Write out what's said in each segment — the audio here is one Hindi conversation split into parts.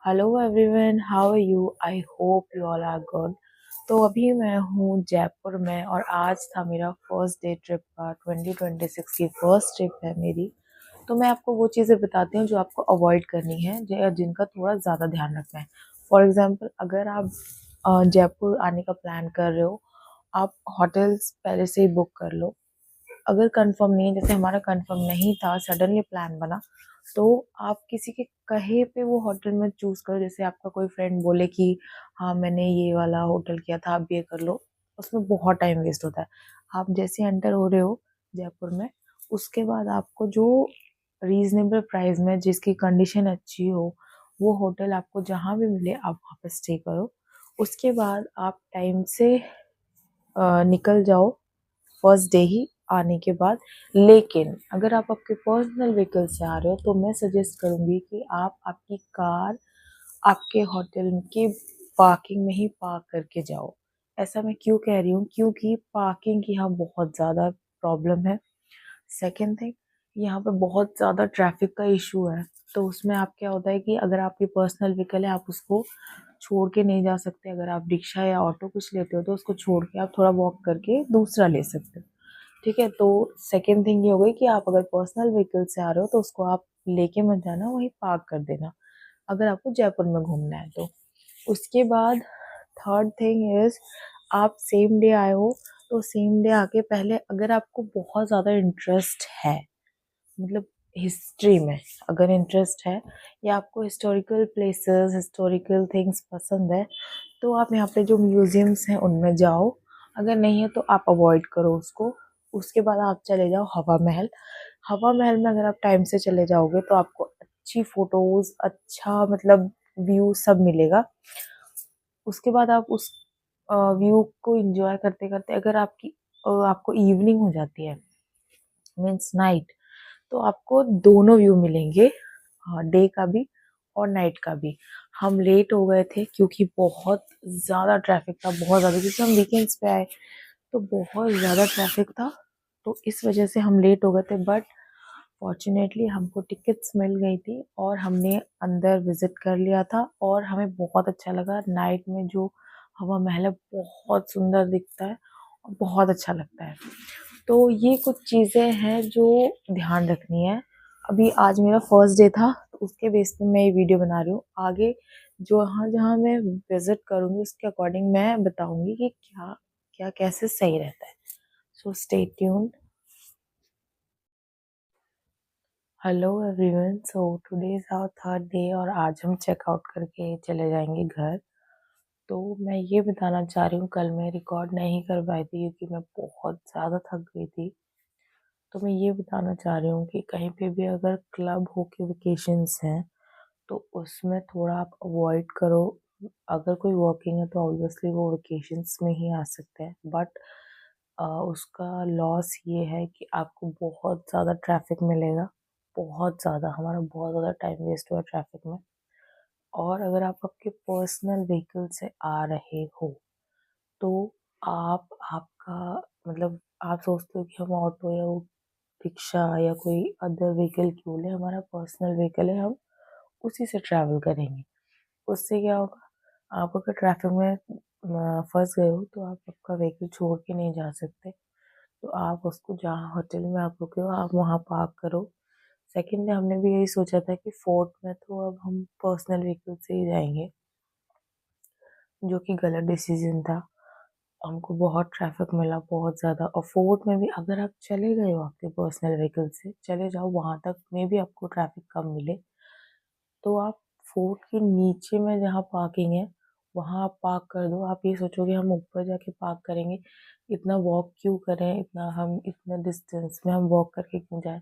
Hello everyone, how are you? I hope you all are good. तो अभी मैं हूँ जयपुर में और आज था मेरा फर्स्ट डे ट्रिप का। 2026 की फर्स्ट ट्रिप है मेरी। तो मैं आपको वो चीज़ें बताती हूँ जो आपको अवॉइड करनी है, जिनका थोड़ा ज़्यादा ध्यान रखना है। फॉर एग्जांपल, अगर आप जयपुर आने का प्लान कर रहे हो, आप होटल्स पहले से ही बुक कर लो। अगर कंफर्म नहीं है, जैसे हमारा कंफर्म नहीं था, सडनली प्लान बना, तो आप किसी के कहे पे वो होटल में चूज करो। जैसे आपका कोई फ्रेंड बोले कि हाँ मैंने ये वाला होटल किया था, आप ये कर लो, उसमें बहुत टाइम वेस्ट होता है। आप जैसे एंटर हो रहे हो जयपुर में, उसके बाद आपको जो रीजनेबल प्राइस में, जिसकी कंडीशन अच्छी हो, वो होटल आपको जहाँ भी मिले आप वहाँ पे स्टे करो। उसके बाद आप टाइम से निकल जाओ फर्स्ट डे ही आने के बाद। लेकिन अगर आप आपके पर्सनल व्हीकल से आ रहे हो तो मैं सजेस्ट करूंगी कि आप आपकी कार आपके होटल की पार्किंग में ही पार्क करके जाओ। ऐसा मैं क्यों कह रही हूँ? क्योंकि पार्किंग की यहाँ बहुत ज़्यादा प्रॉब्लम है। सेकेंड थिंग, यहाँ पे बहुत ज़्यादा ट्रैफिक का इशू है। तो उसमें आप क्या होता है कि अगर आपकी पर्सनल व्हीकल है, आप उसको छोड़ के नहीं जा सकते। अगर आप रिक्शा या ऑटो कुछ लेते हो तो उसको छोड़ के आप थोड़ा वॉक करके दूसरा ले सकते हो। ठीक है, तो सेकेंड थिंग ये हो गई कि आप अगर पर्सनल व्हीकल से आ रहे हो तो उसको आप लेके मत जाना, वहीं पार्क कर देना अगर आपको जयपुर में घूमना है तो। उसके बाद थर्ड थिंग इज, आप सेम डे आए हो तो सेम डे आके पहले, अगर आपको बहुत ज़्यादा इंटरेस्ट है, मतलब हिस्ट्री में अगर इंटरेस्ट है, या आपको हिस्टोरिकल प्लेसेस, हिस्टोरिकल थिंग्स पसंद है, तो आप यहाँ पे जो म्यूजियम्स हैं उनमें जाओ। अगर नहीं है तो आप अवॉइड करो उसको। उसके बाद आप चले जाओ हवा महल। हवा महल में अगर आप टाइम से चले जाओगे तो आपको अच्छी फोटोज, अच्छा मतलब व्यू सब मिलेगा। उसके बाद आप उस व्यू को एंजॉय करते करते, अगर आपको इवनिंग हो जाती है, मीन्स नाइट, तो आपको दोनों व्यू मिलेंगे, डे का भी और नाइट का भी। हम लेट हो गए थे क्योंकि बहुत ज़्यादा ट्रैफिक था, बहुत ज़्यादा, क्योंकि हम वीकेंड्स पे आए तो बहुत ज़्यादा ट्रैफिक था। तो इस वजह से हम लेट हो गए थे, बट फॉर्चुनेटली हमको टिकट्स मिल गई थी और हमने अंदर विजिट कर लिया था और हमें बहुत अच्छा लगा। नाइट में जो हवा महल है बहुत सुंदर दिखता है और बहुत अच्छा लगता है। तो ये कुछ चीज़ें हैं जो ध्यान रखनी है। अभी आज मेरा फर्स्ट डे था तो उसके बेस पे मैं ये वीडियो बना रही हूँ। आगे जो जहाँ जहाँ मैं विजिट करूँगी उसके अकॉर्डिंग मैं बताऊँगी कि क्या क्या कैसे सही रहता है। So stay tuned. Hello everyone, so today is our third day और आज हम चेकआउट करके चले जाएंगे घर। तो मैं ये बताना चाह रही हूँ, कल मैं रिकॉर्ड नहीं कर पाई थी क्योंकि मैं बहुत ज़्यादा थक गई थी। तो मैं ये बताना चाह रही हूँ कि कहीं पे भी अगर क्लब हो के वेकेशंस हैं तो उसमें थोड़ा आप अवॉइड करो। अगर कोई वर्किंग है तो ऑब्वियसली वो वेकेशंस में ही आ सकते हैं, बट उसका लॉस ये है कि आपको बहुत ज़्यादा ट्रैफिक मिलेगा। बहुत ज़्यादा, हमारा बहुत ज़्यादा टाइम वेस्ट हुआ ट्रैफिक में। और अगर आप आपके पर्सनल व्हीकल से आ रहे हो तो आप आपका मतलब आप सोचते हो कि हम ऑटो या रिक्शा या कोई अदर व्हीकल क्यों ले, हमारा पर्सनल व्हीकल है, हम उसी से ट्रैवल करेंगे। उससे क्या होगा, आप अगर ट्रैफिक में फंस गए हो तो आप आपका व्हीकल छोड़ के नहीं जा सकते। तो आप उसको जहाँ होटल में आप रुके हो आप वहाँ पार्क करो। सेकेंड, हमने भी यही सोचा था कि फोर्ट में तो अब हम पर्सनल व्हीकल से ही जाएंगे, जो कि गलत डिसीजन था। हमको बहुत ट्रैफिक मिला, बहुत ज़्यादा। और फोर्ट में भी अगर आप चले गए हो आपके पर्सनल व्हीकल से, चले जाओ वहाँ तक में भी आपको ट्रैफिक कम मिले, तो आप फोर्ट के नीचे में जहाँ पार्किंग है वहाँ आप पार्क कर दो। आप ये सोचोगे हम ऊपर जाके पार्क करेंगे, इतना वॉक क्यों करें, इतना हम इतना डिस्टेंस में हम वॉक करके क्यों जाएं।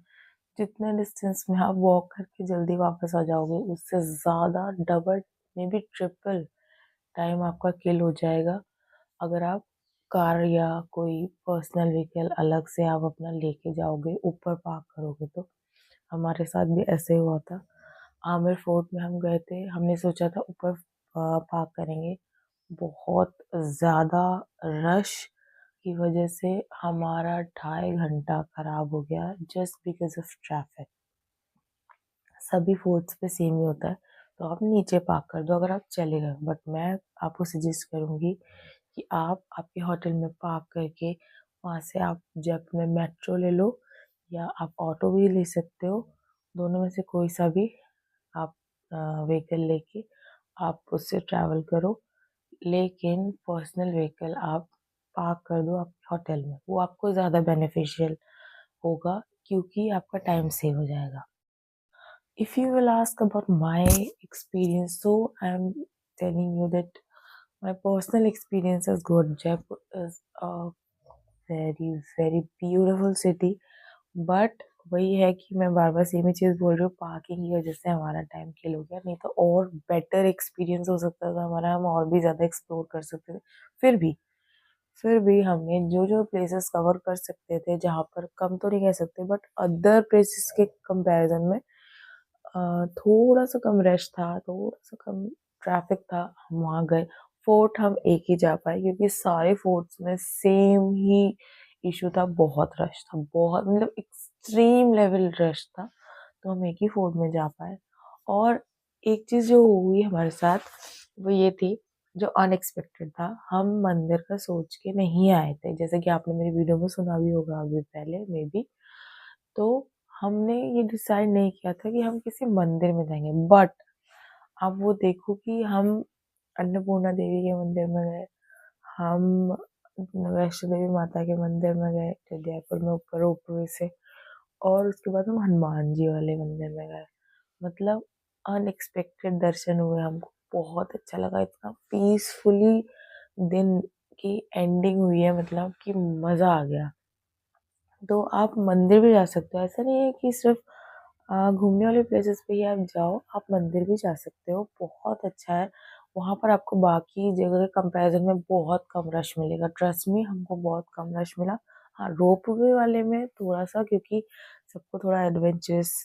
जितने डिस्टेंस में आप वॉक करके जल्दी वापस आ जाओगे, उससे ज़्यादा double, may be triple time आपका किल हो जाएगा अगर आप कार या कोई पर्सनल व्हीकल अलग से आप अपना लेके जाओगे, ऊपर पार्क करोगे तो। हमारे साथ भी ऐसे हुआ था। आमिर फोर्ट में हम गए थे, हमने सोचा था ऊपर पार्क करेंगे, बहुत ज़्यादा रश की वजह से हमारा 2.5 घंटा खराब हो गया जस्ट बिकॉज ऑफ ट्रैफिक। सभी फोर्ट्स पे सेम ही होता है, तो आप नीचे पार्क कर दो अगर आप चले गए। बट मैं आपको सजेस्ट करूँगी कि आप आपके होटल में पार्क करके वहाँ से आप जयपुर में मेट्रो ले लो या आप ऑटो भी ले सकते हो। दोनों में से कोई सा भी आप व्हीकल लेके आप उससे ट्रैवल करो। लेकिन पर्सनल व्हीकल आप पार्क कर दो आपके होटल में, वो आपको ज़्यादा बेनिफिशियल होगा क्योंकि आपका टाइम सेव हो जाएगा। If you will ask about my experience, so I'm telling you that my personal experience is good. Jaipur is a very beautiful city, but वही है कि मैं बार बार सेम ही चीज़ बोल रही हूँ, पार्किंग की वजह से हमारा टाइम किल हो गया, नहीं तो और बेटर एक्सपीरियंस हो सकता था हमारा, हम और भी ज़्यादा एक्सप्लोर कर सकते थे। फिर भी हमने जो जो प्लेसेस कवर कर सकते थे, जहाँ पर कम तो नहीं कह सकते बट अदर प्लेसेस के कंपैरिजन में थोड़ा सा कम रश था, थोड़ा सा कम ट्रैफिक था, हम वहाँ गए। फोर्ट हम एक ही जा पाए क्योंकि सारे फोर्ट्स में सेम ही इशू था, बहुत रश था, बहुत मतलब एक्सट्रीम लेवल रश था, तो हम एक ही फोर्ट में जा पाए। और एक चीज़ जो हुई हमारे साथ वो ये थी, जो अनएक्सपेक्टेड था, हम मंदिर का सोच के नहीं आए थे, जैसे कि आपने मेरी वीडियो में सुना भी होगा अभी पहले मे बी। तो हमने ये डिसाइड नहीं किया था कि हम किसी मंदिर में जाएंगे, बट आप वो देखो कि हम अन्नपूर्णा देवी के मंदिर में गए, हम वैष्णो देवी माता के मंदिर में गए जो जयपुर में ऊपर रोपवे से, और उसके बाद हम हनुमान जी वाले मंदिर में गए। मतलब अनएक्सपेक्टेड दर्शन हुए हमको, बहुत अच्छा लगा, इतना पीसफुली दिन की एंडिंग हुई है, मतलब कि मज़ा आ गया। तो आप मंदिर भी जा सकते हो, ऐसा नहीं है कि सिर्फ घूमने वाले प्लेसेस पे ही आप जाओ, आप मंदिर भी जा सकते हो, बहुत अच्छा है। वहाँ पर आपको बाकी जगह के कंपैरिजन में बहुत कम रश मिलेगा, ट्रस्ट मी हमको बहुत कम रश मिला। हाँ, रोपवे वाले में थोड़ा सा, क्योंकि सबको थोड़ा एडवेंचरस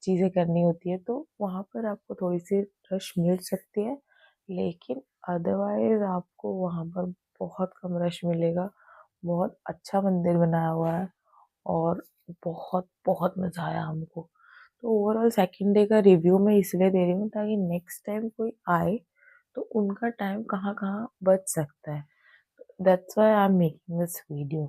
चीज़ें करनी होती है, तो वहाँ पर आपको थोड़ी सी रश मिल सकती है, लेकिन अदरवाइज आपको वहाँ पर बहुत कम रश मिलेगा। बहुत अच्छा मंदिर बनाया हुआ है और बहुत बहुत मज़ा आया हमको। तो ओवरऑल सेकंड डे का रिव्यू मैं इसलिए दे रही हूँ ताकि नेक्स्ट टाइम कोई आए तो उनका टाइम कहाँ कहाँ बच सकता है। That's why I am making this video.